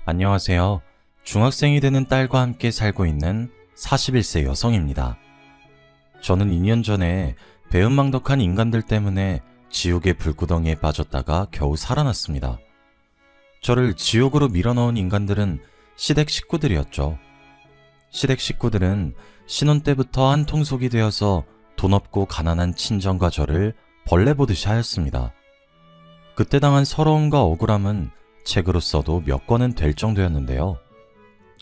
안녕하세요. 중학생이 되는 딸과 함께 살고 있는 41세 여성입니다. 저는 2년 전에 배은망덕한 인간들 때문에 지옥의 불구덩이에 빠졌다가 겨우 살아났습니다. 저를 지옥으로 밀어넣은 인간들은 시댁 식구들이었죠. 시댁 식구들은 신혼 때부터 한 통속이 되어서 돈 없고 가난한 친정과 저를 벌레 보듯이 하였습니다. 그때 당한 서러움과 억울함은 책으로 써도 몇 권은 될 정도였는데요.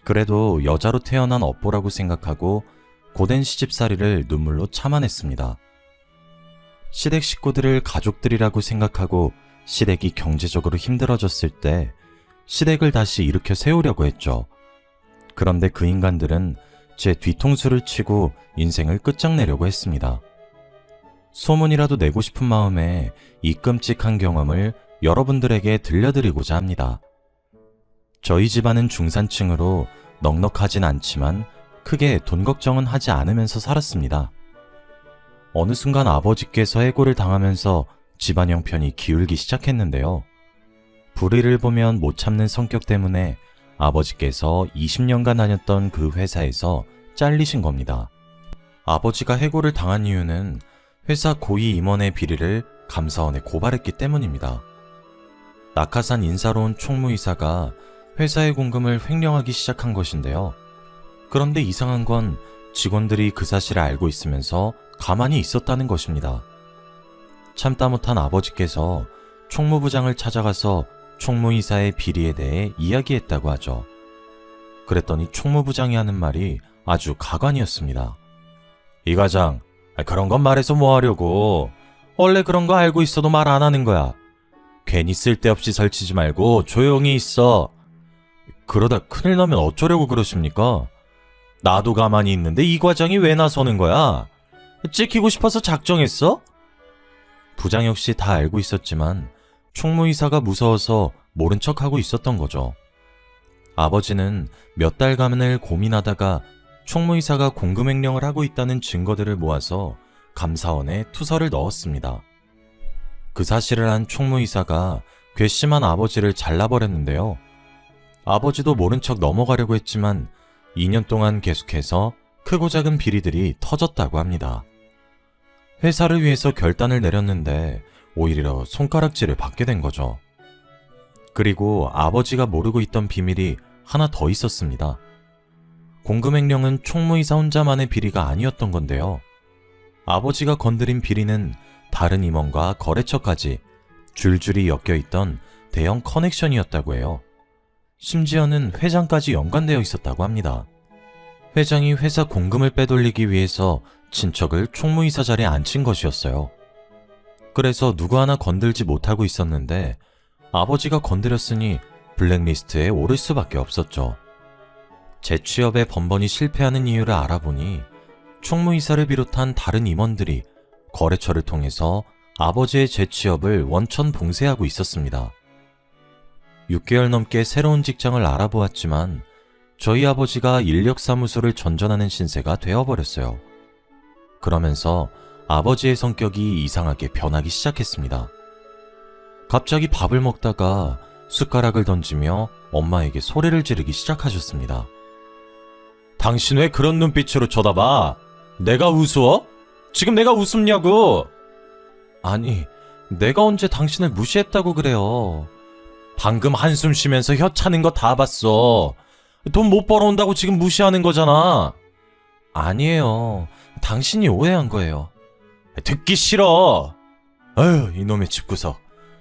그래도 여자로 태어난 업보라고 생각하고 고된 시집살이를 눈물로 참아냈습니다. 시댁 식구들을 가족들이라고 생각하고 시댁이 경제적으로 힘들어졌을 때 시댁을 다시 일으켜 세우려고 했죠. 그런데 그 인간들은 제 뒤통수를 치고 인생을 끝장내려고 했습니다. 소문이라도 내고 싶은 마음에 이 끔찍한 경험을 여러분들에게 들려드리고자 합니다. 저희 집안은 중산층으로 넉넉하진 않지만 크게 돈 걱정은 하지 않으면서 살았습니다. 어느 순간 아버지께서 해고를 당하면서 집안 형편이 기울기 시작했는데요. 불의를 보면 못 참는 성격 때문에 아버지께서 20년간 다녔던 그 회사에서 잘리신 겁니다. 아버지가 해고를 당한 이유는 회사 고위 임원의 비리를 감사원에 고발했기 때문입니다. 낙하산 인사로 온 총무이사가 회사의 공금을 횡령하기 시작한 것인데요. 그런데 이상한 건 직원들이 그 사실을 알고 있으면서 가만히 있었다는 것입니다. 참다 못한 아버지께서 총무부장을 찾아가서 총무이사의 비리에 대해 이야기했다고 하죠. 그랬더니 총무부장이 하는 말이 아주 가관이었습니다. 이 과장, 그런 건 말해서 뭐 하려고. 원래 그런 거 알고 있어도 말 안 하는 거야. 괜히 쓸데없이 설치지 말고 조용히 있어. 그러다 큰일 나면 어쩌려고 그러십니까? 나도 가만히 있는데 이 과장이 왜 나서는 거야? 찍히고 싶어서 작정했어? 부장 역시 다 알고 있었지만 총무이사가 무서워서 모른 척하고 있었던 거죠. 아버지는 몇 달간을 고민하다가 총무이사가 공금횡령을 하고 있다는 증거들을 모아서 감사원에 투서를 넣었습니다. 그 사실을 한 총무이사가 괘씸한 아버지를 잘라버렸는데요. 아버지도 모른 척 넘어가려고 했지만 2년 동안 계속해서 크고 작은 비리들이 터졌다고 합니다. 회사를 위해서 결단을 내렸는데 오히려 손가락질을 받게 된 거죠. 그리고 아버지가 모르고 있던 비밀이 하나 더 있었습니다. 공금횡령은 총무이사 혼자만의 비리가 아니었던 건데요. 아버지가 건드린 비리는 다른 임원과 거래처까지 줄줄이 엮여있던 대형 커넥션이었다고 해요. 심지어는 회장까지 연관되어 있었다고 합니다. 회장이 회사 공금을 빼돌리기 위해서 친척을 총무이사 자리에 앉힌 것이었어요. 그래서 누구 하나 건들지 못하고 있었는데 아버지가 건드렸으니 블랙리스트에 오를 수밖에 없었죠. 재취업에 번번이 실패하는 이유를 알아보니 총무이사를 비롯한 다른 임원들이 거래처를 통해서 아버지의 재취업을 원천 봉쇄하고 있었습니다. 6개월 넘게 새로운 직장을 알아보았지만 저희 아버지가 인력사무소를 전전하는 신세가 되어버렸어요. 그러면서 아버지의 성격이 이상하게 변하기 시작했습니다. 갑자기 밥을 먹다가 숟가락을 던지며 엄마에게 소리를 지르기 시작하셨습니다. 당신 왜 그런 눈빛으로 쳐다봐? 내가 우스워? 지금 내가 우습냐고? 아니, 내가 언제 당신을 무시했다고 그래요. 방금 한숨 쉬면서 혀 차는 거 다 봤어. 돈 못 벌어온다고 지금 무시하는 거잖아. 아니에요. 당신이 오해한 거예요. 듣기 싫어. 아휴, 이놈의 집구석.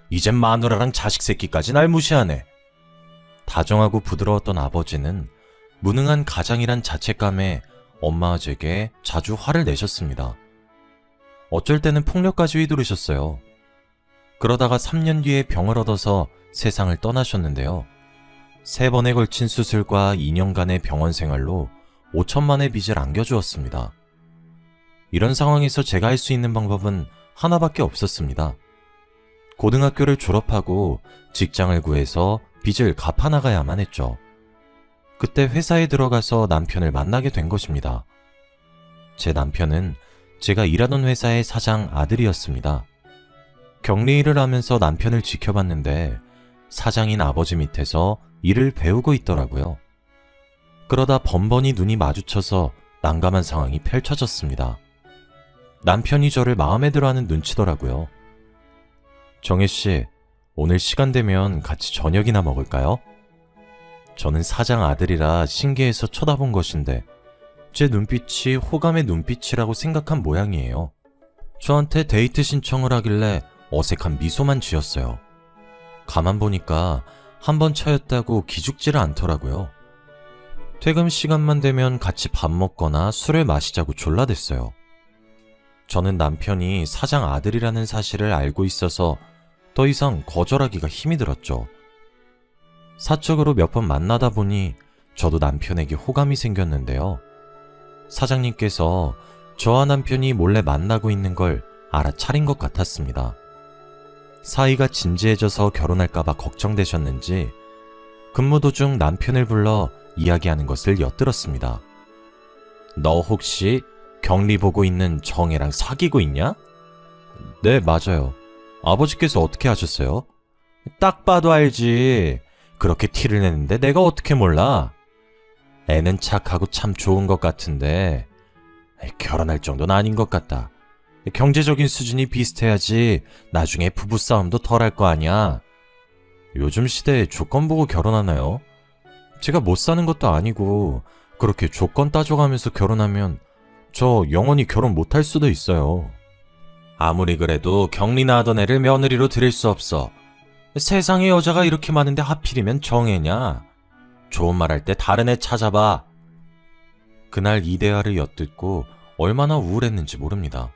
이젠 마누라랑 자식 새끼까지 날 무시하네. 다정하고 부드러웠던 아버지는 무능한 가장이란 자책감에 엄마 제게 자주 화를 내셨습니다. 어쩔 때는 폭력까지 휘두르셨어요. 그러다가 3년 뒤에 병을 얻어서 세상을 떠나셨는데요. 3번에 걸친 수술과 2년간의 병원 생활로 5천만의 빚을 안겨주었습니다. 이런 상황에서 제가 할 수 있는 방법은 하나밖에 없었습니다. 고등학교를 졸업하고 직장을 구해서 빚을 갚아나가야만 했죠. 그때 회사에 들어가서 남편을 만나게 된 것입니다. 제 남편은 제가 일하던 회사의 사장 아들이었습니다. 격리 일을 하면서 남편을 지켜봤는데 사장인 아버지 밑에서 일을 배우고 있더라고요. 그러다 번번이 눈이 마주쳐서 난감한 상황이 펼쳐졌습니다. 남편이 저를 마음에 들어하는 눈치더라고요. 정혜씨, 오늘 시간 되면 같이 저녁이나 먹을까요? 저는 사장 아들이라 신기해서 쳐다본 것인데 제 눈빛이 호감의 눈빛이라고 생각한 모양이에요. 저한테 데이트 신청을 하길래 어색한 미소만 지었어요. 가만 보니까 한 번 차였다고 기죽지를 않더라고요. 퇴근 시간만 되면 같이 밥 먹거나 술을 마시자고 졸라댔어요. 저는 남편이 사장 아들이라는 사실을 알고 있어서 더 이상 거절하기가 힘이 들었죠. 사적으로 몇 번 만나다 보니 저도 남편에게 호감이 생겼는데요. 사장님께서 저와 남편이 몰래 만나고 있는 걸 알아차린 것 같았습니다. 사이가 진지해져서 결혼할까봐 걱정되셨는지 근무 도중 남편을 불러 이야기하는 것을 엿들었습니다. 너 혹시 격리 보고 있는 정혜랑 사귀고 있냐? 네, 맞아요. 아버지께서 어떻게 하셨어요? 딱 봐도 알지. 그렇게 티를 내는데 내가 어떻게 몰라? 애는 착하고 참 좋은 것 같은데 결혼할 정도는 아닌 것 같다. 경제적인 수준이 비슷해야지 나중에 부부싸움도 덜 할 거 아니야. 요즘 시대에 조건 보고 결혼하나요? 제가 못 사는 것도 아니고 그렇게 조건 따져가면서 결혼하면 저 영원히 결혼 못 할 수도 있어요. 아무리 그래도 격리나 하던 애를 며느리로 들일 수 없어. 세상에 여자가 이렇게 많은데 하필이면 정혜냐? 좋은 말 할 때 다른 애 찾아봐. 그날 이 대화를 엿듣고 얼마나 우울했는지 모릅니다.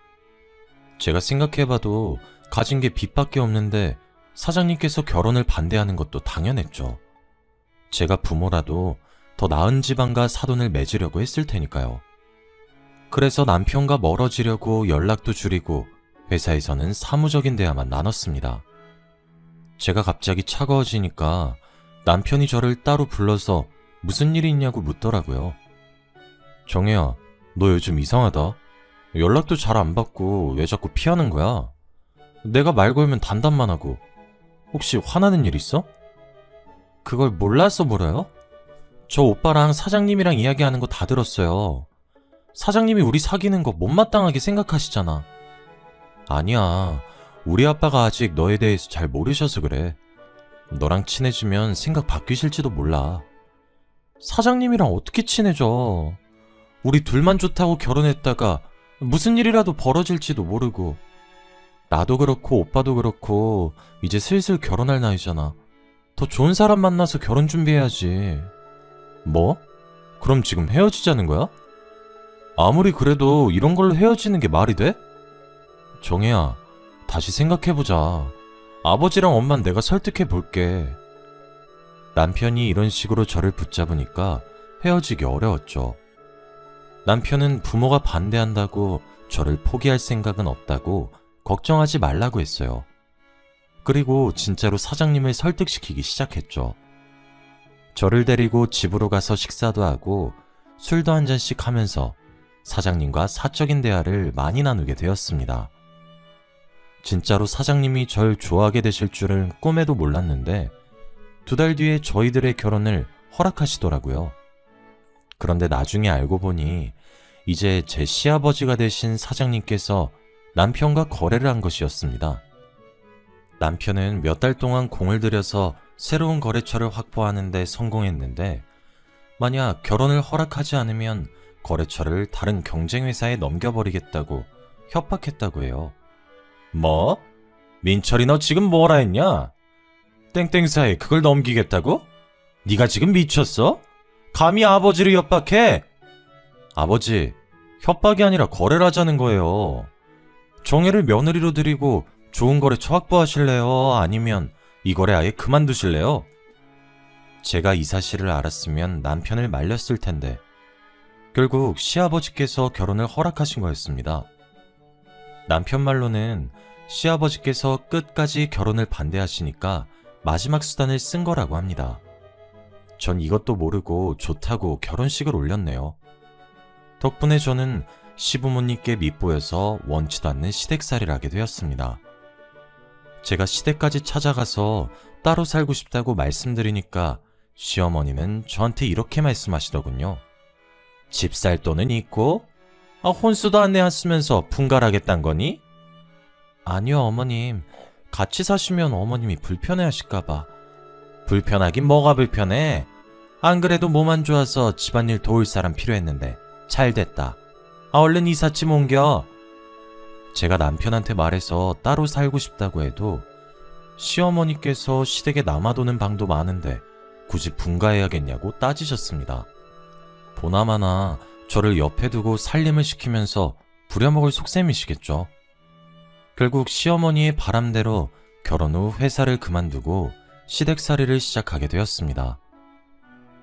제가 생각해봐도 가진 게 빚밖에 없는데 사장님께서 결혼을 반대하는 것도 당연했죠. 제가 부모라도 더 나은 집안과 사돈을 맺으려고 했을 테니까요. 그래서 남편과 멀어지려고 연락도 줄이고 회사에서는 사무적인 대화만 나눴습니다. 제가 갑자기 차가워지니까 남편이 저를 따로 불러서 무슨 일이 있냐고 묻더라고요. 정혜야, 너 요즘 이상하다. 연락도 잘 안 받고 왜 자꾸 피하는 거야? 내가 말 걸면 단답만 하고. 혹시 화나는 일 있어? 그걸 몰라서 물어요? 저 오빠랑 사장님이랑 이야기하는 거 다 들었어요. 사장님이 우리 사귀는 거 못마땅하게 생각하시잖아. 아니야. 우리 아빠가 아직 너에 대해서 잘 모르셔서 그래. 너랑 친해지면 생각 바뀌실지도 몰라. 사장님이랑 어떻게 친해져? 우리 둘만 좋다고 결혼했다가 무슨 일이라도 벌어질지도 모르고. 나도 그렇고 오빠도 그렇고 이제 슬슬 결혼할 나이잖아. 더 좋은 사람 만나서 결혼 준비해야지. 뭐? 그럼 지금 헤어지자는 거야? 아무리 그래도 이런 걸로 헤어지는 게 말이 돼? 정혜야, 다시 생각해보자. 아버지랑 엄만 내가 설득해 볼게. 남편이 이런 식으로 저를 붙잡으니까 헤어지기 어려웠죠. 남편은 부모가 반대한다고 저를 포기할 생각은 없다고 걱정하지 말라고 했어요. 그리고 진짜로 사장님을 설득시키기 시작했죠. 저를 데리고 집으로 가서 식사도 하고 술도 한 잔씩 하면서 사장님과 사적인 대화를 많이 나누게 되었습니다. 진짜로 사장님이 절 좋아하게 되실 줄은 꿈에도 몰랐는데 2달 뒤에 저희들의 결혼을 허락하시더라고요. 그런데 나중에 알고 보니 이제 제 시아버지가 되신 사장님께서 남편과 거래를 한 것이었습니다. 남편은 몇 달 동안 공을 들여서 새로운 거래처를 확보하는 데 성공했는데 만약 결혼을 허락하지 않으면 거래처를 다른 경쟁회사에 넘겨버리겠다고 협박했다고 해요. 뭐? 민철이 너 지금 뭐라 했냐? 땡땡사에 그걸 넘기겠다고? 네가 지금 미쳤어? 감히 아버지를 협박해? 아버지, 협박이 아니라 거래를 하자는 거예요. 정혜를 며느리로 드리고 좋은 거래처 확보하실래요? 아니면 이 거래 아예 그만두실래요? 제가 이 사실을 알았으면 남편을 말렸을 텐데 결국 시아버지께서 결혼을 허락하신 거였습니다. 남편 말로는 시아버지께서 끝까지 결혼을 반대하시니까 마지막 수단을 쓴 거라고 합니다. 전 이것도 모르고 좋다고 결혼식을 올렸네요. 덕분에 저는 시부모님께 밉보여서 원치도 않는 시댁살이를 하게 되었습니다. 제가 시댁까지 찾아가서 따로 살고 싶다고 말씀드리니까 시어머니는 저한테 이렇게 말씀하시더군요. 집 살 돈은 있고? 혼수도 안 내왔으면서 분갈하겠단 거니? 아니요, 어머님. 같이 사시면 어머님이 불편해하실까봐. 불편하긴 뭐가 불편해? 안 그래도 몸 안 좋아서 집안일 도울 사람 필요했는데 잘 됐다. 얼른 이삿짐 옮겨. 제가 남편한테 말해서 따로 살고 싶다고 해도 시어머니께서 시댁에 남아도는 방도 많은데 굳이 분가해야겠냐고 따지셨습니다. 보나마나 저를 옆에 두고 살림을 시키면서 부려먹을 속셈이시겠죠. 결국 시어머니의 바람대로 결혼 후 회사를 그만두고 시댁살이를 시작하게 되었습니다.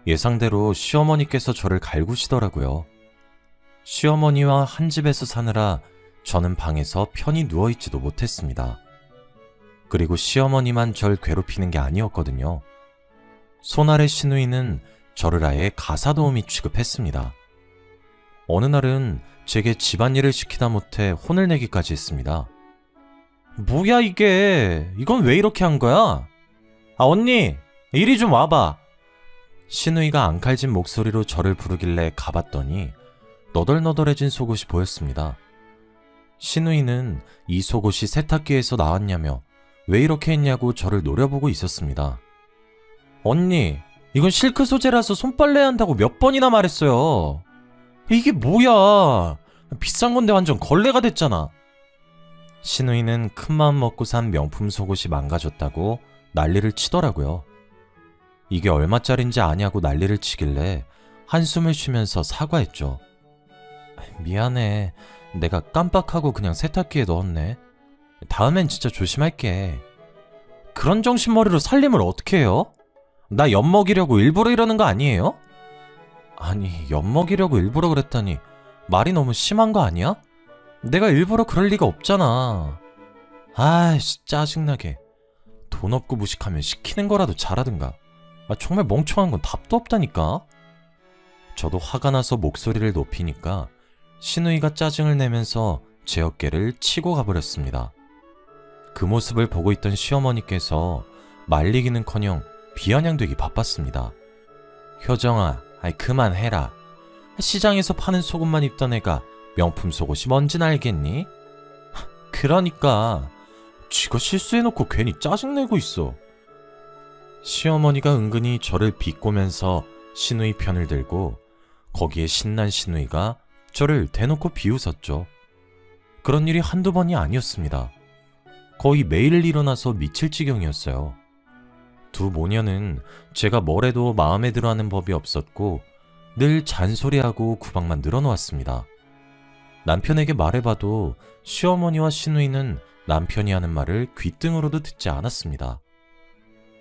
예상대로 시어머니께서 저를 갈구시더라고요. 시어머니와 한 집에서 사느라 저는 방에서 편히 누워있지도 못했습니다. 그리고 시어머니만 절 괴롭히는 게 아니었거든요. 손아래 시누이는 저를 아예 가사도우미 취급했습니다. 어느 날은 제게 집안일을 시키다 못해 혼을 내기까지 했습니다. 뭐야 이게? 이건 왜 이렇게 한 거야? 언니, 이리 좀 와봐. 시누이가 앙칼진 목소리로 저를 부르길래 가봤더니 너덜너덜해진 속옷이 보였습니다. 시누이는 이 속옷이 세탁기에서 나왔냐며 왜 이렇게 했냐고 저를 노려보고 있었습니다. 언니, 이건 실크 소재라서 손빨래 한다고 몇 번이나 말했어요. 이게 뭐야? 비싼 건데 완전 걸레가 됐잖아. 시누이는 큰마음 먹고 산 명품 속옷이 망가졌다고 난리를 치더라고요. 이게 얼마짜린지 아냐고 난리를 치길래 한숨을 쉬면서 사과했죠. 미안해. 내가 깜빡하고 그냥 세탁기에 넣었네. 다음엔 진짜 조심할게. 그런 정신머리로 살림을 어떻게 해요? 나 엿먹이려고 일부러 이러는 거 아니에요? 아니, 엿먹이려고 일부러 그랬다니 말이 너무 심한 거 아니야? 내가 일부러 그럴 리가 없잖아. 아이씨, 짜증나게. 돈 없고 무식하면 시키는 거라도 잘하든가. 정말 멍청한 건 답도 없다니까. 저도 화가 나서 목소리를 높이니까 시누이가 짜증을 내면서 제 어깨를 치고 가버렸습니다. 그 모습을 보고 있던 시어머니께서 말리기는커녕 비아냥되기 바빴습니다. 효정아, 그만해라. 시장에서 파는 속옷만 입던 애가 명품 속옷이 뭔진 알겠니? 그러니까 쥐가 실수해놓고 괜히 짜증내고 있어. 시어머니가 은근히 저를 비꼬면서 시누이 편을 들고 거기에 신난 시누이가 저를 대놓고 비웃었죠. 그런 일이 한두 번이 아니었습니다. 거의 매일 일어나서 미칠 지경이었어요. 두 모녀는 제가 뭘 해도 마음에 들어하는 법이 없었고 늘 잔소리하고 구박만 늘어놓았습니다. 남편에게 말해봐도 시어머니와 시누이는 남편이 하는 말을 귓등으로도 듣지 않았습니다.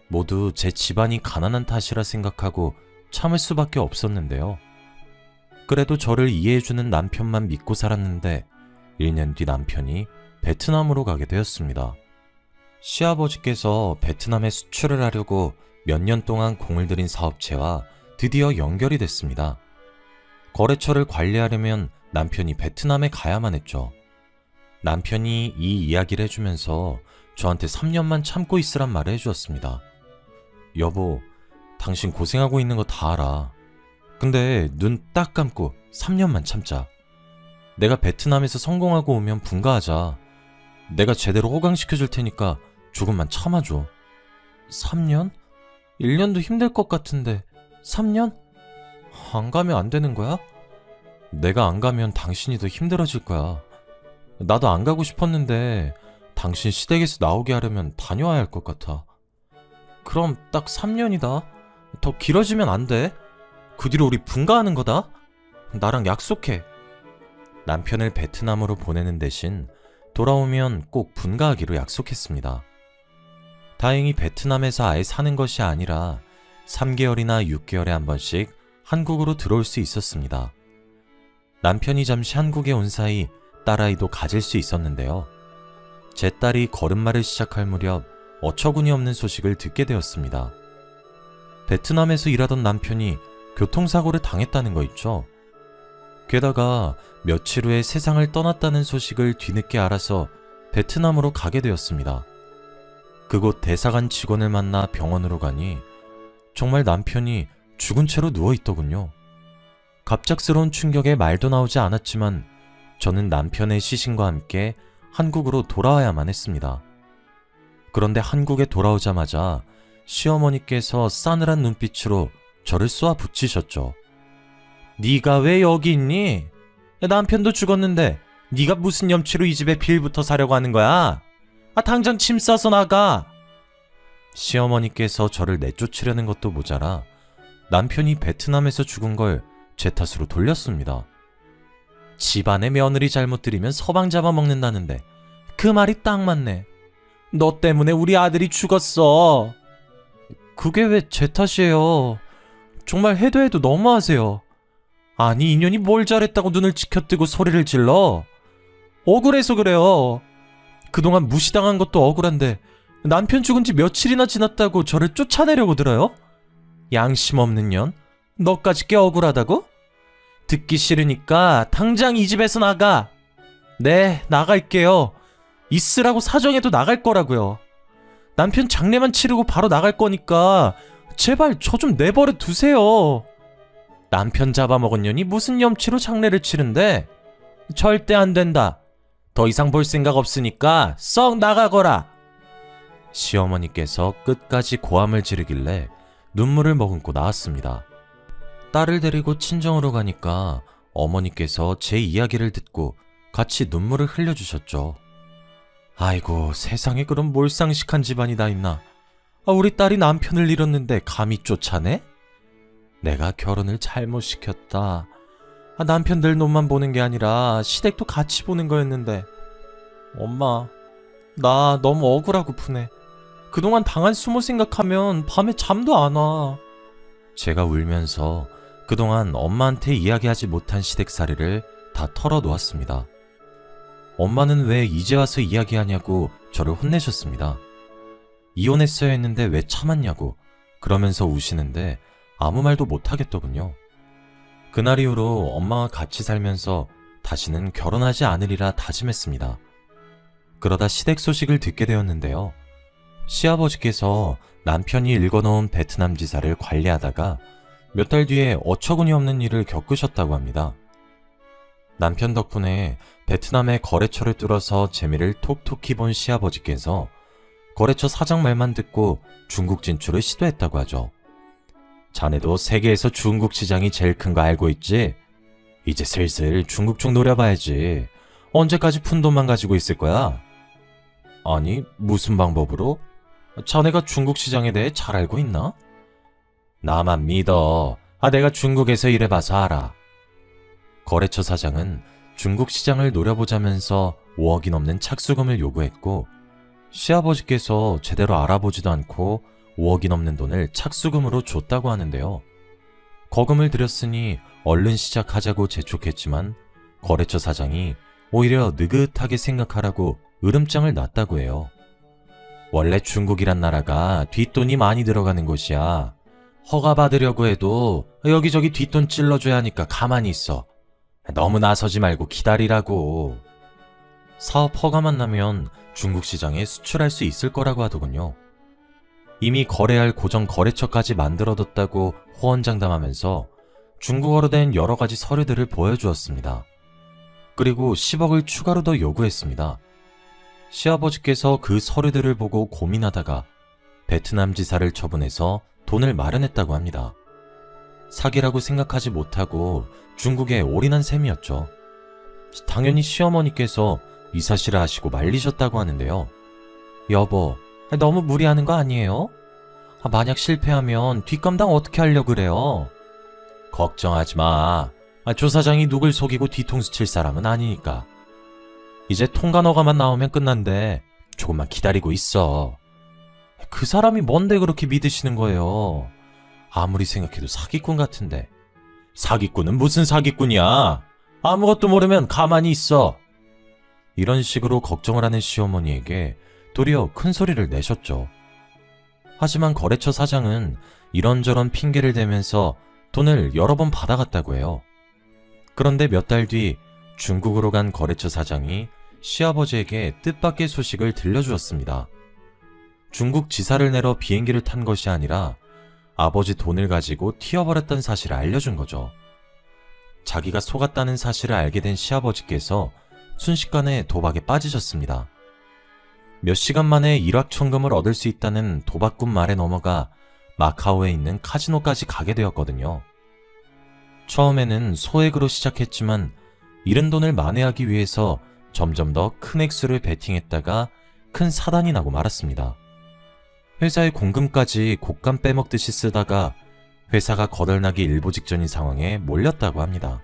모두 제 집안이 가난한 탓이라 생각하고 참을 수밖에 없었는데요. 그래도 저를 이해해주는 남편만 믿고 살았는데 1년 뒤 남편이 베트남으로 가게 되었습니다. 시아버지께서 베트남에 수출을 하려고 몇 년 동안 공을 들인 사업체와 드디어 연결이 됐습니다. 거래처를 관리하려면 남편이 베트남에 가야만 했죠. 남편이 이 이야기를 해주면서 저한테 3년만 참고 있으란 말을 해주었습니다. 여보, 당신 고생하고 있는 거 다 알아. 근데 눈 딱 감고 3년만 참자. 내가 베트남에서 성공하고 오면 분가하자. 내가 제대로 호강시켜줄 테니까 조금만 참아줘. 3년? 1년도 힘들 것 같은데 3년? 안 가면 안 되는 거야? 내가 안 가면 당신이 더 힘들어질 거야. 나도 안 가고 싶었는데 당신 시댁에서 나오게 하려면 다녀와야 할 것 같아. 그럼 딱 3년이다. 더 길어지면 안 돼. 그 뒤로 우리 분가하는 거다. 나랑 약속해. 남편을 베트남으로 보내는 대신 돌아오면 꼭 분가하기로 약속했습니다. 다행히 베트남에서 아예 사는 것이 아니라 3개월이나 6개월에 한 번씩 한국으로 들어올 수 있었습니다. 남편이 잠시 한국에 온 사이 딸아이도 가질 수 있었는데요. 제 딸이 걸음마를 시작할 무렵 어처구니 없는 소식을 듣게 되었습니다. 베트남에서 일하던 남편이 교통사고를 당했다는 거 있죠. 게다가 며칠 후에 세상을 떠났다는 소식을 뒤늦게 알아서 베트남으로 가게 되었습니다. 그곳 대사관 직원을 만나 병원으로 가니 정말 남편이 죽은 채로 누워있더군요. 갑작스러운 충격에 말도 나오지 않았지만 저는 남편의 시신과 함께 한국으로 돌아와야만 했습니다. 그런데 한국에 돌아오자마자 시어머니께서 싸늘한 눈빛으로 저를 쏘아 붙이셨죠. 네가 왜 여기 있니? 남편도 죽었는데 네가 무슨 염치로 이 집에 빌부터 사려고 하는 거야? 당장 짐 싸서 나가! 시어머니께서 저를 내쫓으려는 것도 모자라 남편이 베트남에서 죽은 걸 제 탓으로 돌렸습니다. 집안의 며느리 잘못 들이면 서방 잡아먹는다는데 그 말이 딱 맞네. 너 때문에 우리 아들이 죽었어. 그게 왜 제 탓이에요? 정말 해도 해도 너무하세요. 아니 인연이 뭘 잘했다고 눈을 치켜뜨고 소리를 질러? 억울해서 그래요. 그동안 무시당한 것도 억울한데 남편 죽은 지 며칠이나 지났다고 저를 쫓아내려고 들어요? 양심 없는 년? 너까지 꽤 억울하다고? 듣기 싫으니까 당장 이 집에서 나가. 네, 나갈게요. 있으라고 사정해도 나갈 거라고요. 남편 장례만 치르고 바로 나갈 거니까 제발 저 좀 내버려 두세요. 남편 잡아먹은 년이 무슨 염치로 장례를 치른대? 절대 안 된다. 더 이상 볼 생각 없으니까 썩 나가거라. 시어머니께서 끝까지 고함을 지르길래 눈물을 머금고 나왔습니다. 딸을 데리고 친정으로 가니까 어머니께서 제 이야기를 듣고 같이 눈물을 흘려주셨죠. 아이고, 세상에 그런 몰상식한 집안이 다 있나. 우리 딸이 남편을 잃었는데 감히 쫓아내? 내가 결혼을 잘못 시켰다. 남편들 눈만 보는 게 아니라 시댁도 같이 보는 거였는데. 엄마, 나 너무 억울하고 푸네. 그동안 당한 수모 생각하면 밤에 잠도 안 와. 제가 울면서 그동안 엄마한테 이야기하지 못한 시댁살이를 다 털어놓았습니다. 엄마는 왜 이제 와서 이야기하냐고 저를 혼내셨습니다. 이혼했어야 했는데 왜 참았냐고 그러면서 우시는데 아무 말도 못하겠더군요. 그날 이후로 엄마와 같이 살면서 다시는 결혼하지 않으리라 다짐했습니다. 그러다 시댁 소식을 듣게 되었는데요. 시아버지께서 남편이 읽어놓은 베트남 지사를 관리하다가 몇 달 뒤에 어처구니 없는 일을 겪으셨다고 합니다. 남편 덕분에 베트남의 거래처를 뚫어서 재미를 톡톡히 본 시아버지께서 거래처 사장 말만 듣고 중국 진출을 시도했다고 하죠. 자네도 세계에서 중국 시장이 제일 큰 거 알고 있지? 이제 슬슬 중국 쪽 노려봐야지. 언제까지 푼돈만 가지고 있을 거야? 아니, 무슨 방법으로? 자네가 중국 시장에 대해 잘 알고 있나? 나만 믿어. 내가 중국에서 일해봐서 알아. 거래처 사장은 중국 시장을 노려보자면서 5억이 넘는 착수금을 요구했고 시아버지께서 제대로 알아보지도 않고 5억이 넘는 돈을 착수금으로 줬다고 하는데요. 거금을 들였으니 얼른 시작하자고 재촉했지만 거래처 사장이 오히려 느긋하게 생각하라고 으름장을 놨다고 해요. 원래 중국이란 나라가 뒷돈이 많이 들어가는 곳이야. 허가 받으려고 해도 여기저기 뒷돈 찔러줘야 하니까 가만히 있어. 너무 나서지 말고 기다리라고. 사업 허가만 나면 중국 시장에 수출할 수 있을 거라고 하더군요. 이미 거래할 고정 거래처까지 만들어뒀다고 호언장담하면서 중국어로 된 여러 가지 서류들을 보여주었습니다. 그리고 10억을 추가로 더 요구했습니다. 시아버지께서 그 서류들을 보고 고민하다가 베트남 지사를 처분해서 돈을 마련했다고 합니다. 사기라고 생각하지 못하고 중국에 올인한 셈이었죠. 당연히 시어머니께서 이 사실을 아시고 말리셨다고 하는데요. 여보, 너무 무리하는 거 아니에요? 만약 실패하면 뒷감당 어떻게 하려고 그래요? 걱정하지 마. 조 사장이 누굴 속이고 뒤통수 칠 사람은 아니니까. 이제 통관허가만 나오면 끝난대. 조금만 기다리고 있어. 그 사람이 뭔데 그렇게 믿으시는 거예요? 아무리 생각해도 사기꾼 같은데. 사기꾼은 무슨 사기꾼이야? 아무것도 모르면 가만히 있어. 이런 식으로 걱정을 하는 시어머니에게 도리어 큰 소리를 내셨죠. 하지만 거래처 사장은 이런저런 핑계를 대면서 돈을 여러 번 받아갔다고 해요. 그런데 몇 달 뒤 중국으로 간 거래처 사장이 시아버지에게 뜻밖의 소식을 들려주었습니다. 중국 지사를 내러 비행기를 탄 것이 아니라 아버지 돈을 가지고 튀어버렸던 사실을 알려준 거죠. 자기가 속았다는 사실을 알게 된 시아버지께서 순식간에 도박에 빠지셨습니다. 몇 시간 만에 일확천금을 얻을 수 있다는 도박꾼 말에 넘어가 마카오에 있는 카지노까지 가게 되었거든요. 처음에는 소액으로 시작했지만 잃은 돈을 만회하기 위해서 점점 더 큰 액수를 베팅했다가 큰 사단이 나고 말았습니다. 회사의 공금까지 곶감 빼먹듯이 쓰다가 회사가 거덜나기 일보 직전인 상황에 몰렸다고 합니다.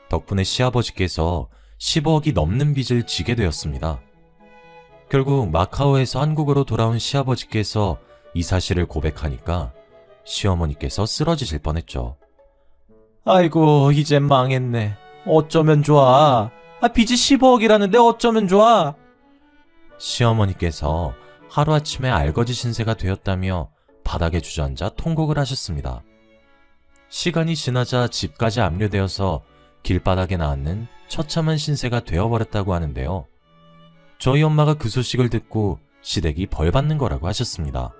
덕분에 시아버지께서 15억이 넘는 빚을 지게 되었습니다. 결국 마카오에서 한국으로 돌아온 시아버지께서 이 사실을 고백하니까 시어머니께서 쓰러지실 뻔했죠. 아이고, 이젠 망했네. 어쩌면 좋아. 빚이 15억이라는데 어쩌면 좋아. 시어머니께서 하루아침에 알거지 신세가 되었다며 바닥에 주저앉아 통곡을 하셨습니다. 시간이 지나자 집까지 압류되어서 길바닥에 나앉는 처참한 신세가 되어버렸다고 하는데요. 저희 엄마가 그 소식을 듣고 시댁이 벌 받는 거라고 하셨습니다.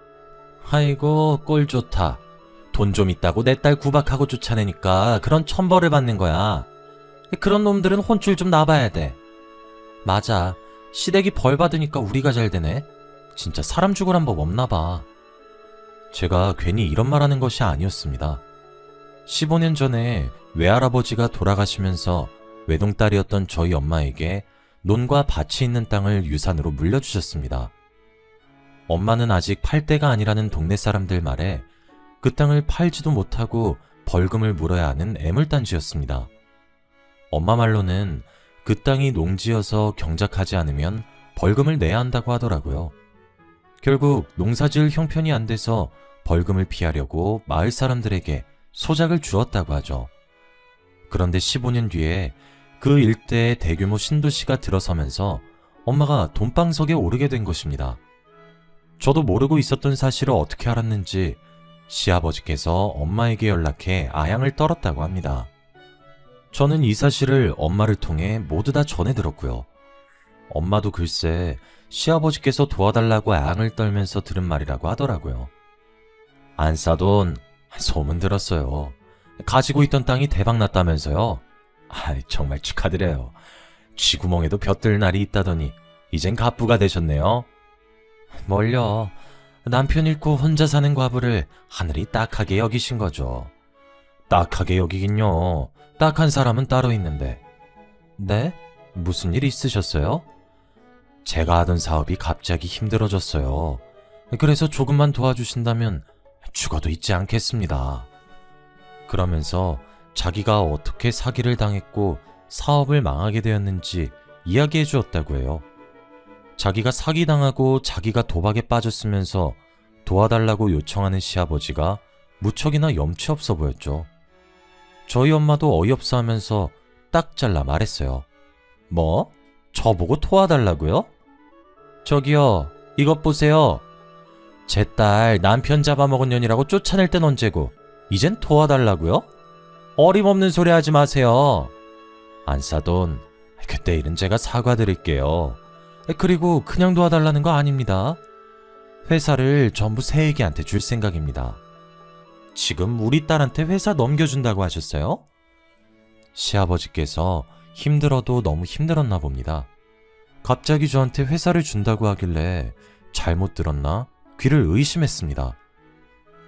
아이고, 꼴 좋다. 돈 좀 있다고 내 딸 구박하고 쫓아내니까 그런 천벌을 받는 거야. 그런 놈들은 혼쭐 좀 나봐야 돼. 맞아. 시댁이 벌 받으니까 우리가 잘 되네. 진짜 사람 죽으란 법 없나 봐. 제가 괜히 이런 말 하는 것이 아니었습니다. 15년 전에 외할아버지가 돌아가시면서 외동딸이었던 저희 엄마에게 논과 밭이 있는 땅을 유산으로 물려주셨습니다. 엄마는 아직 팔 때가 아니라는 동네 사람들 말에 그 땅을 팔지도 못하고 벌금을 물어야 하는 애물단지였습니다. 엄마 말로는 그 땅이 농지여서 경작하지 않으면 벌금을 내야 한다고 하더라고요. 결국 농사지을 형편이 안 돼서 벌금을 피하려고 마을 사람들에게 소작을 주었다고 하죠. 그런데 15년 뒤에 그 일대에 대규모 신도시가 들어서면서 엄마가 돈방석에 오르게 된 것입니다. 저도 모르고 있었던 사실을 어떻게 알았는지 시아버지께서 엄마에게 연락해 아양을 떨었다고 합니다. 저는 이 사실을 엄마를 통해 모두 다 전해 들었고요. 엄마도 글쎄 시아버지께서 도와달라고 아양을 떨면서 들은 말이라고 하더라고요. 안사돈, 소문 들었어요. 가지고 있던 땅이 대박났다면서요. 정말 축하드려요. 쥐구멍에도 벼뜰 날이 있다더니 이젠 갑부가 되셨네요. 뭘요. 남편 잃고 혼자 사는 과부를 하늘이 딱하게 여기신 거죠. 딱하게 여기긴요. 딱한 사람은 따로 있는데. 네? 무슨 일 있으셨어요? 제가 하던 사업이 갑자기 힘들어졌어요. 그래서 조금만 도와주신다면 죽어도 잊지 않겠습니다. 그러면서 자기가 어떻게 사기를 당했고 사업을 망하게 되었는지 이야기해 주었다고 해요. 자기가 사기당하고 자기가 도박에 빠졌으면서 도와달라고 요청하는 시아버지가 무척이나 염치 없어 보였죠. 저희 엄마도 어이없어 하면서 딱 잘라 말했어요. 뭐? 저보고 도와달라고요? 저기요, 이것 보세요. 제 딸 남편 잡아먹은 년이라고 쫓아낼 땐 언제고 이젠 도와달라고요? 어림없는 소리 하지 마세요. 안사돈, 그때 일은 제가 사과드릴게요. 그리고 그냥 도와달라는 거 아닙니다. 회사를 전부 새애기한테 줄 생각입니다. 지금 우리 딸한테 회사 넘겨준다고 하셨어요? 시아버지께서 힘들어도 너무 힘들었나 봅니다. 갑자기 저한테 회사를 준다고 하길래 잘못 들었나 귀를 의심했습니다.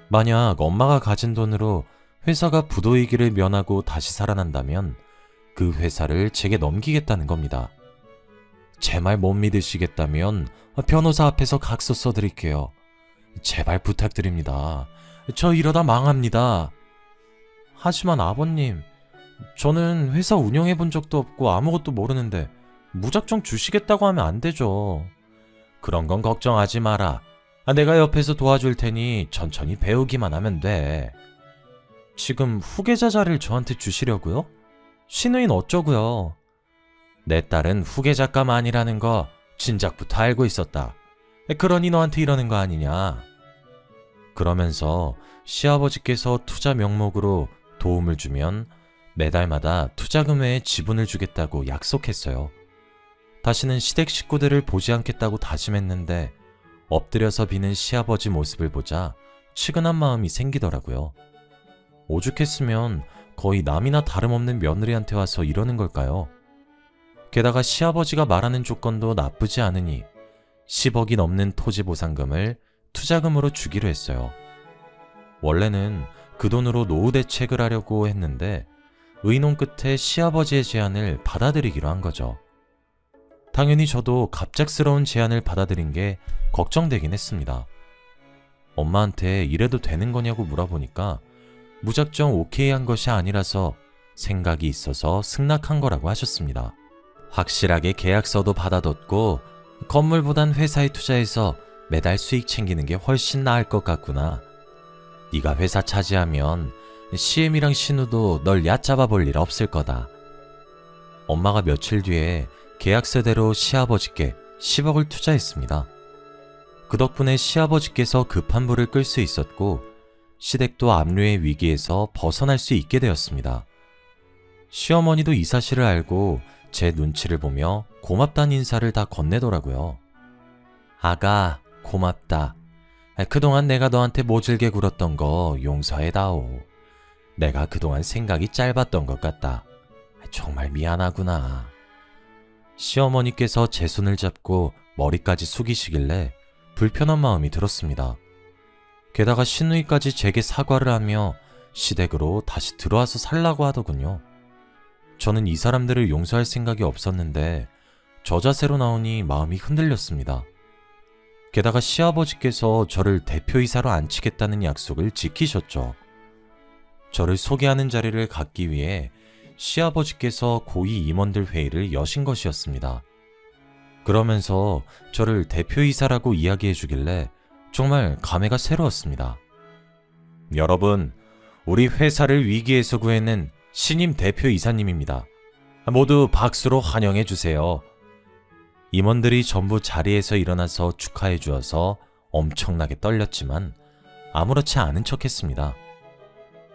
만약 엄마가 가진 돈으로 회사가 부도이기를 면하고 다시 살아난다면 그 회사를 제게 넘기겠다는 겁니다. 제 말 못 믿으시겠다면 변호사 앞에서 각서 써드릴게요. 제발 부탁드립니다. 저 이러다 망합니다. 하지만 아버님, 저는 회사 운영해 본 적도 없고 아무것도 모르는데 무작정 주시겠다고 하면 안 되죠. 그런 건 걱정하지 마라. 내가 옆에서 도와줄 테니 천천히 배우기만 하면 돼. 지금 후계자 자리를 저한테 주시려고요? 신우인 어쩌고요? 내 딸은 후계자감 아니라는 거 진작부터 알고 있었다. 그러니 너한테 이러는 거 아니냐? 그러면서 시아버지께서 투자 명목으로 도움을 주면 매달마다 투자금 외에 지분을 주겠다고 약속했어요. 다시는 시댁 식구들을 보지 않겠다고 다짐했는데 엎드려서 비는 시아버지 모습을 보자 측은한 마음이 생기더라고요. 오죽했으면 거의 남이나 다름없는 며느리한테 와서 이러는 걸까요? 게다가 시아버지가 말하는 조건도 나쁘지 않으니 10억이 넘는 토지 보상금을 투자금으로 주기로 했어요. 원래는 그 돈으로 노후 대책을 하려고 했는데 의논 끝에 시아버지의 제안을 받아들이기로 한 거죠. 당연히 저도 갑작스러운 제안을 받아들인 게 걱정되긴 했습니다. 엄마한테 이래도 되는 거냐고 물어보니까 무작정 오케이 한 것이 아니라서 생각이 있어서 승낙한 거라고 하셨습니다. 확실하게 계약서도 받아뒀고 건물보단 회사에 투자해서 매달 수익 챙기는 게 훨씬 나을 것 같구나. 네가 회사 차지하면 CM이랑 신우도 널 얕잡아 볼 일 없을 거다. 엄마가 며칠 뒤에 계약서대로 시아버지께 10억을 투자했습니다. 그 덕분에 시아버지께서 급한 불을 끌 수 있었고 시댁도 압류의 위기에서 벗어날 수 있게 되었습니다. 시어머니도 이 사실을 알고 제 눈치를 보며 고맙다는 인사를 다 건네더라고요. 아가, 고맙다. 그동안 내가 너한테 모질게 굴었던 거 용서해다오. 내가 그동안 생각이 짧았던 것 같다. 정말 미안하구나. 시어머니께서 제 손을 잡고 머리까지 숙이시길래 불편한 마음이 들었습니다. 게다가 시누이까지 제게 사과를 하며 시댁으로 다시 들어와서 살라고 하더군요. 저는 이 사람들을 용서할 생각이 없었는데 저 자세로 나오니 마음이 흔들렸습니다. 게다가 시아버지께서 저를 대표이사로 앉히겠다는 약속을 지키셨죠. 저를 소개하는 자리를 갖기 위해 시아버지께서 고위 임원들 회의를 여신 것이었습니다. 그러면서 저를 대표이사라고 이야기해 주길래 정말 감회가 새로웠습니다. 여러분, 우리 회사를 위기에서 구해낸 신임 대표이사님입니다. 모두 박수로 환영해 주세요. 임원들이 전부 자리에서 일어나서 축하해 주어서 엄청나게 떨렸지만 아무렇지 않은 척했습니다.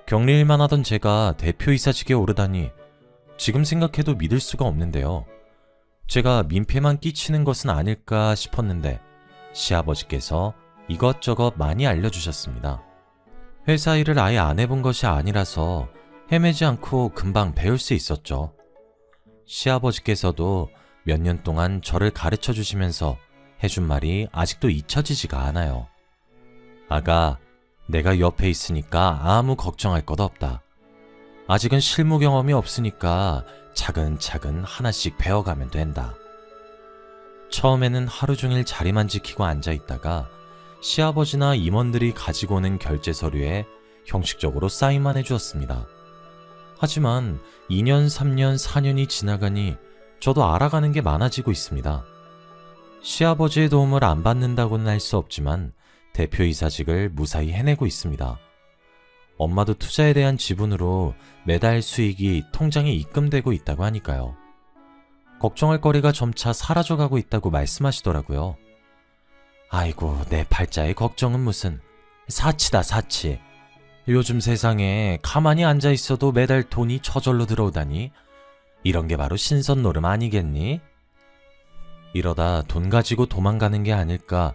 격리일만 하던 제가 대표이사직에 오르다니 지금 생각해도 믿을 수가 없는데요. 제가 민폐만 끼치는 것은 아닐까 싶었는데 시아버지께서 이것저것 많이 알려주셨습니다. 회사 일을 아예 안 해본 것이 아니라서 헤매지 않고 금방 배울 수 있었죠. 시아버지께서도 몇 년 동안 저를 가르쳐 주시면서 해준 말이 아직도 잊혀지지가 않아요. 아가, 내가 옆에 있으니까 아무 걱정할 것 없다. 아직은 실무 경험이 없으니까 차근차근 하나씩 배워가면 된다. 처음에는 하루 종일 자리만 지키고 앉아있다가 시아버지나 임원들이 가지고 오는 결제 서류에 형식적으로 사인만 해주었습니다. 하지만 2년, 3년, 4년이 지나가니 저도 알아가는 게 많아지고 있습니다. 시아버지의 도움을 안 받는다고는 할 수 없지만 대표이사직을 무사히 해내고 있습니다. 엄마도 투자에 대한 지분으로 매달 수익이 통장에 입금되고 있다고 하니까요. 걱정할 거리가 점차 사라져가고 있다고 말씀하시더라고요. 아이고, 내 팔자의 걱정은 무슨 사치다, 사치. 요즘 세상에 가만히 앉아있어도 매달 돈이 저절로 들어오다니 이런 게 바로 신선노름 아니겠니? 이러다 돈 가지고 도망가는 게 아닐까.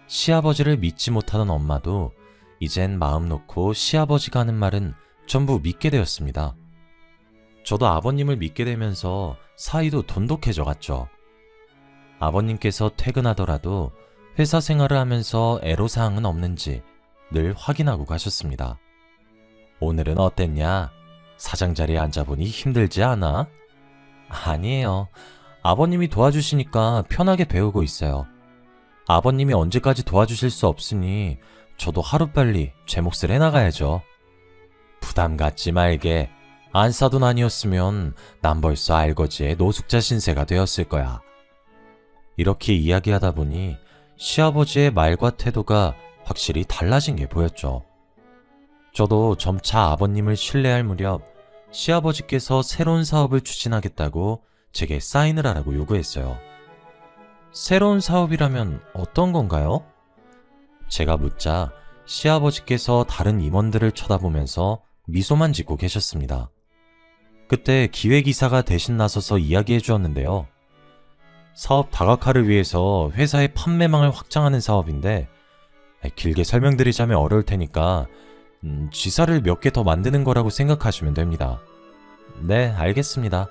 시아버지를 믿지 못하던 엄마도 이젠 마음 놓고 시아버지가 하는 말은 전부 믿게 되었습니다. 저도 아버님을 믿게 되면서 사이도 돈독해져 갔죠. 아버님께서 퇴근하더라도 회사 생활을 하면서 애로사항은 없는지 늘 확인하고 가셨습니다. 오늘은 어땠냐? 사장 자리에 앉아보니 힘들지 않아? 아니에요. 아버님이 도와주시니까 편하게 배우고 있어요. 아버님이 언제까지 도와주실 수 없으니 저도 하루빨리 제 몫을 해나가야죠. 부담 갖지 말게. 안 사돈 아니었으면 난 벌써 알거지에 노숙자 신세가 되었을 거야. 이렇게 이야기하다 보니 시아버지의 말과 태도가 확실히 달라진 게 보였죠. 저도 점차 아버님을 신뢰할 무렵 시아버지께서 새로운 사업을 추진하겠다고 제게 사인을 하라고 요구했어요. 새로운 사업이라면 어떤 건가요? 제가 묻자 시아버지께서 다른 임원들을 쳐다보면서 미소만 짓고 계셨습니다. 그때 기획이사가 대신 나서서 이야기해 주었는데요. 사업 다각화를 위해서 회사의 판매망을 확장하는 사업인데 길게 설명드리자면 어려울 테니까 지사를 몇 개 더 만드는 거라고 생각하시면 됩니다. 네, 알겠습니다.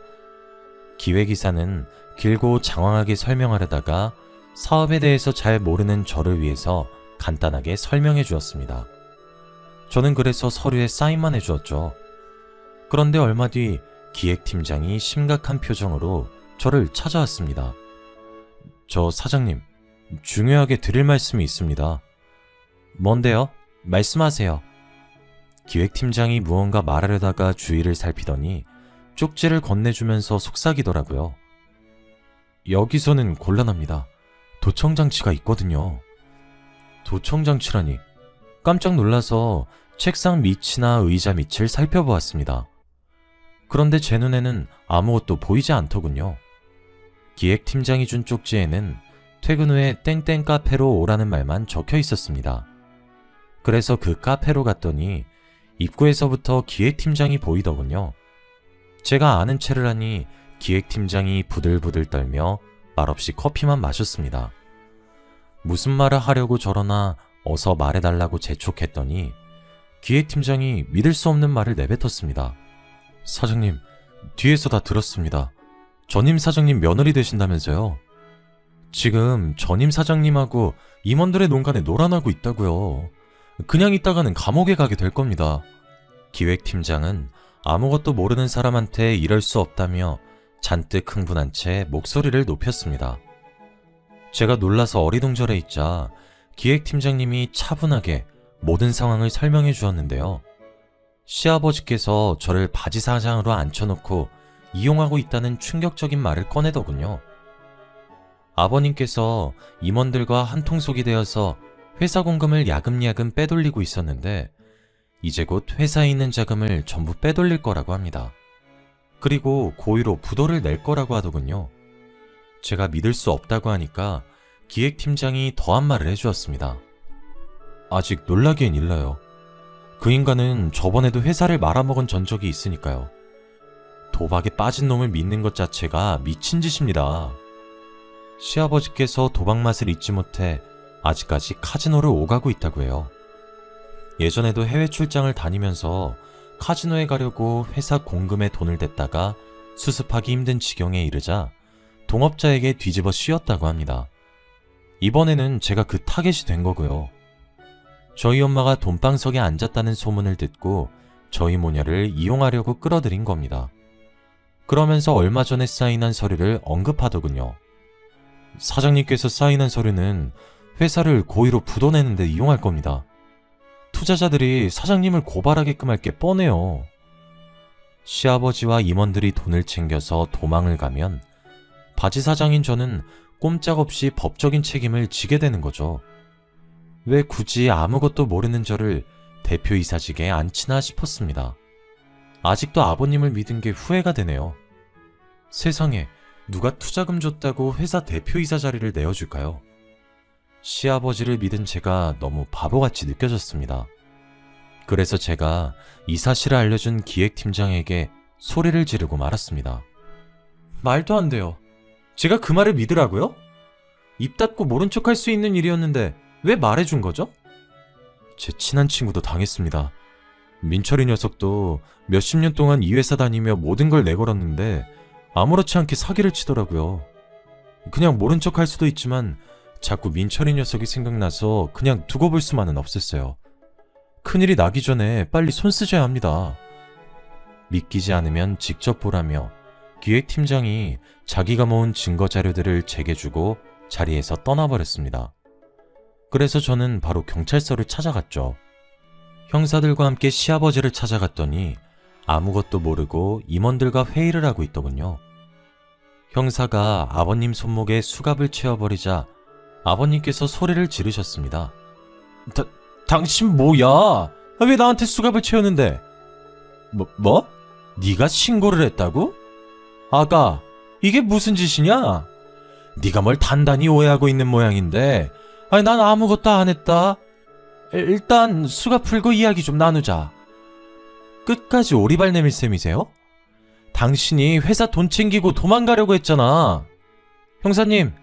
기획이사는 길고 장황하게 설명하려다가 사업에 대해서 잘 모르는 저를 위해서 간단하게 설명해 주었습니다. 저는 그래서 서류에 사인만 해주었죠. 그런데 얼마 뒤 기획팀장이 심각한 표정으로 저를 찾아왔습니다. 저 사장님, 중요하게 드릴 말씀이 있습니다. 뭔데요? 말씀하세요. 기획팀장이 무언가 말하려다가 주위를 살피더니 쪽지를 건네주면서 속삭이더라고요. 여기서는 곤란합니다. 도청장치가 있거든요. 도청장치라니. 깜짝 놀라서 책상 밑이나 의자 밑을 살펴보았습니다. 그런데 제 눈에는 아무것도 보이지 않더군요. 기획팀장이 준 쪽지에는 퇴근 후에 땡땡 카페로 오라는 말만 적혀 있었습니다. 그래서 그 카페로 갔더니 입구에서부터 기획팀장이 보이더군요. 제가 아는 체를 하니 기획팀장이 부들부들 떨며 말없이 커피만 마셨습니다. 무슨 말을 하려고 저러나 어서 말해달라고 재촉했더니 기획팀장이 믿을 수 없는 말을 내뱉었습니다. 사장님, 뒤에서 다 들었습니다. 전임 사장님 며느리 되신다면서요? 지금 전임 사장님하고 임원들의 농간에 노란하고 있다고요. 그냥 있다가는 감옥에 가게 될 겁니다. 기획팀장은 아무것도 모르는 사람한테 이럴 수 없다며 잔뜩 흥분한 채 목소리를 높였습니다. 제가 놀라서 어리둥절해 있자 기획팀장님이 차분하게 모든 상황을 설명해 주었는데요. 시아버지께서 저를 바지 사장으로 앉혀놓고 이용하고 있다는 충격적인 말을 꺼내더군요. 아버님께서 임원들과 한통속이 되어서 회사 공금을 야금야금 빼돌리고 있었는데 이제 곧 회사에 있는 자금을 전부 빼돌릴 거라고 합니다. 그리고 고의로 부도를 낼 거라고 하더군요. 제가 믿을 수 없다고 하니까 기획팀장이 더한 말을 해주었습니다. 아직 놀라기엔 일러요. 그 인간은 저번에도 회사를 말아먹은 전적이 있으니까요. 도박에 빠진 놈을 믿는 것 자체가 미친 짓입니다. 시아버지께서 도박 맛을 잊지 못해 아직까지 카지노를 오가고 있다고 해요. 예전에도 해외 출장을 다니면서 카지노에 가려고 회사 공금에 돈을 댔다가 수습하기 힘든 지경에 이르자 동업자에게 뒤집어 씌웠다고 합니다. 이번에는 제가 그 타겟이 된 거고요. 저희 엄마가 돈방석에 앉았다는 소문을 듣고 저희 모녀를 이용하려고 끌어들인 겁니다. 그러면서 얼마 전에 사인한 서류를 언급하더군요. 사장님께서 사인한 서류는 회사를 고의로 부도내는데 이용할 겁니다. 투자자들이 사장님을 고발하게끔 할 게 뻔해요. 시아버지와 임원들이 돈을 챙겨서 도망을 가면 바지 사장인 저는 꼼짝없이 법적인 책임을 지게 되는 거죠. 왜 굳이 아무것도 모르는 저를 대표이사직에 앉히나 싶었습니다. 아직도 아버님을 믿은 게 후회가 되네요. 세상에 누가 투자금 줬다고 회사 대표이사 자리를 내어줄까요? 시아버지를 믿은 제가 너무 바보같이 느껴졌습니다. 그래서 제가 이 사실을 알려준 기획팀장에게 소리를 지르고 말았습니다. 말도 안 돼요. 제가 그 말을 믿으라고요? 입 닫고 모른 척할 수 있는 일이었는데 왜 말해준 거죠? 제 친한 친구도 당했습니다. 민철이 녀석도 몇십 년 동안 이 회사 다니며 모든 걸 내걸었는데 아무렇지 않게 사기를 치더라고요. 그냥 모른 척 할 수도 있지만 자꾸 민철이 녀석이 생각나서 그냥 두고 볼 수만은 없었어요. 큰일이 나기 전에 빨리 손 쓰셔야 합니다. 믿기지 않으면 직접 보라며 기획팀장이 자기가 모은 증거 자료들을 제게 주고 자리에서 떠나버렸습니다. 그래서 저는 바로 경찰서를 찾아갔죠. 형사들과 함께 시아버지를 찾아갔더니 아무것도 모르고 임원들과 회의를 하고 있더군요. 형사가 아버님 손목에 수갑을 채워버리자 아버님께서 소리를 지르셨습니다. 당신 뭐야? 왜 나한테 수갑을 채우는데? 뭐? 네가 신고를 했다고? 아가, 이게 무슨 짓이냐? 네가 뭘 단단히 오해하고 있는 모양인데 난 아무것도 안 했다. 일단 수갑 풀고 이야기 좀 나누자. 끝까지 오리발 내밀 셈이세요? 당신이 회사 돈 챙기고 도망가려고 했잖아. 형사님,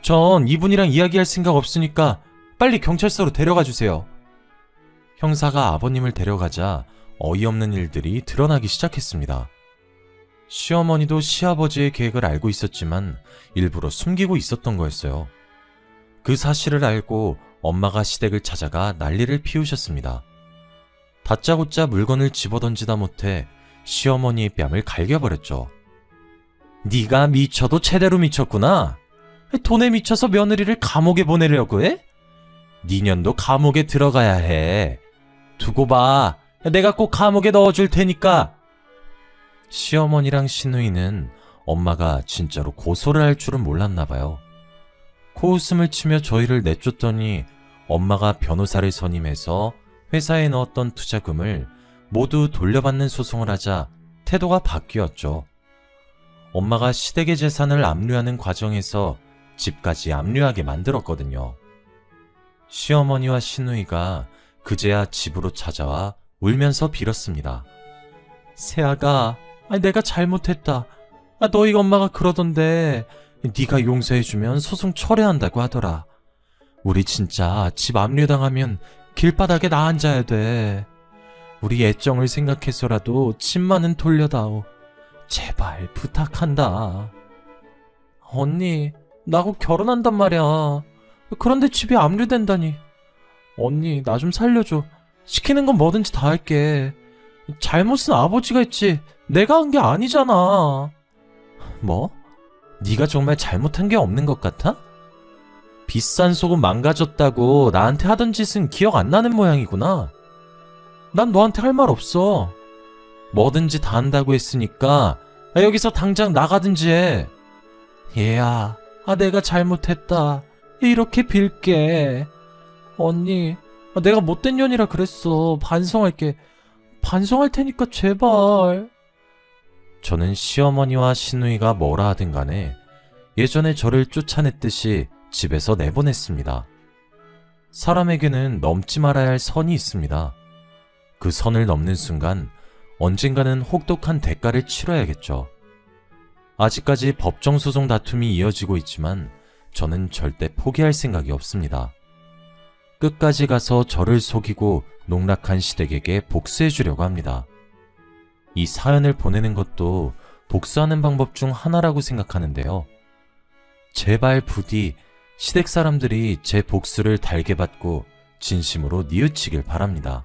전 이분이랑 이야기할 생각 없으니까 빨리 경찰서로 데려가 주세요. 형사가 아버님을 데려가자 어이없는 일들이 드러나기 시작했습니다. 시어머니도 시아버지의 계획을 알고 있었지만 일부러 숨기고 있었던 거였어요. 그 사실을 알고 엄마가 시댁을 찾아가 난리를 피우셨습니다. 다짜고짜 물건을 집어던지다 못해 시어머니의 뺨을 갈겨버렸죠. 네가 미쳐도 제대로 미쳤구나. 돈에 미쳐서 며느리를 감옥에 보내려고 해? 네 년도 감옥에 들어가야 해. 두고 봐. 내가 꼭 감옥에 넣어줄 테니까. 시어머니랑 시누이는 엄마가 진짜로 고소를 할 줄은 몰랐나 봐요. 코웃음을 치며 저희를 내쫓더니 엄마가 변호사를 선임해서 회사에 넣었던 투자금을 모두 돌려받는 소송을 하자 태도가 바뀌었죠. 엄마가 시댁의 재산을 압류하는 과정에서 집까지 압류하게 만들었거든요. 시어머니와 시누이가 그제야 집으로 찾아와 울면서 빌었습니다. 세아가, 내가 잘못했다. 너희 엄마가 그러던데 네가 용서해주면 소송 철회한다고 하더라. 우리 진짜 집 압류당하면 길바닥에 나 앉아야 돼. 우리 애정을 생각해서라도 집만은 돌려다오. 제발 부탁한다. 언니, 나 곧 결혼한단 말이야. 그런데 집이 압류된다니. 언니, 나 좀 살려줘. 시키는 건 뭐든지 다 할게. 잘못은 아버지가 했지 내가 한 게 아니잖아. 뭐? 네가 정말 잘못한 게 없는 것 같아? 비싼 속옷 망가졌다고 나한테 하던 짓은 기억 안 나는 모양이구나. 난 너한테 할 말 없어. 뭐든지 다 한다고 했으니까 여기서 당장 나가든지 해. 얘야, 내가 잘못했다. 이렇게 빌게. 언니, 내가 못된 년이라 그랬어. 반성할게. 반성할 테니까 제발. 저는 시어머니와 시누이가 뭐라 하든 간에 예전에 저를 쫓아냈듯이 집에서 내보냈습니다. 사람에게는 넘지 말아야 할 선이 있습니다. 그 선을 넘는 순간 언젠가는 혹독한 대가를 치러야겠죠. 아직까지 법정소송 다툼이 이어지고 있지만 저는 절대 포기할 생각이 없습니다. 끝까지 가서 저를 속이고 농락한 시댁에게 복수해 주려고 합니다. 이 사연을 보내는 것도 복수하는 방법 중 하나라고 생각하는데요. 제발 부디 시댁 사람들이 제 복수를 달게 받고 진심으로 뉘우치길 바랍니다.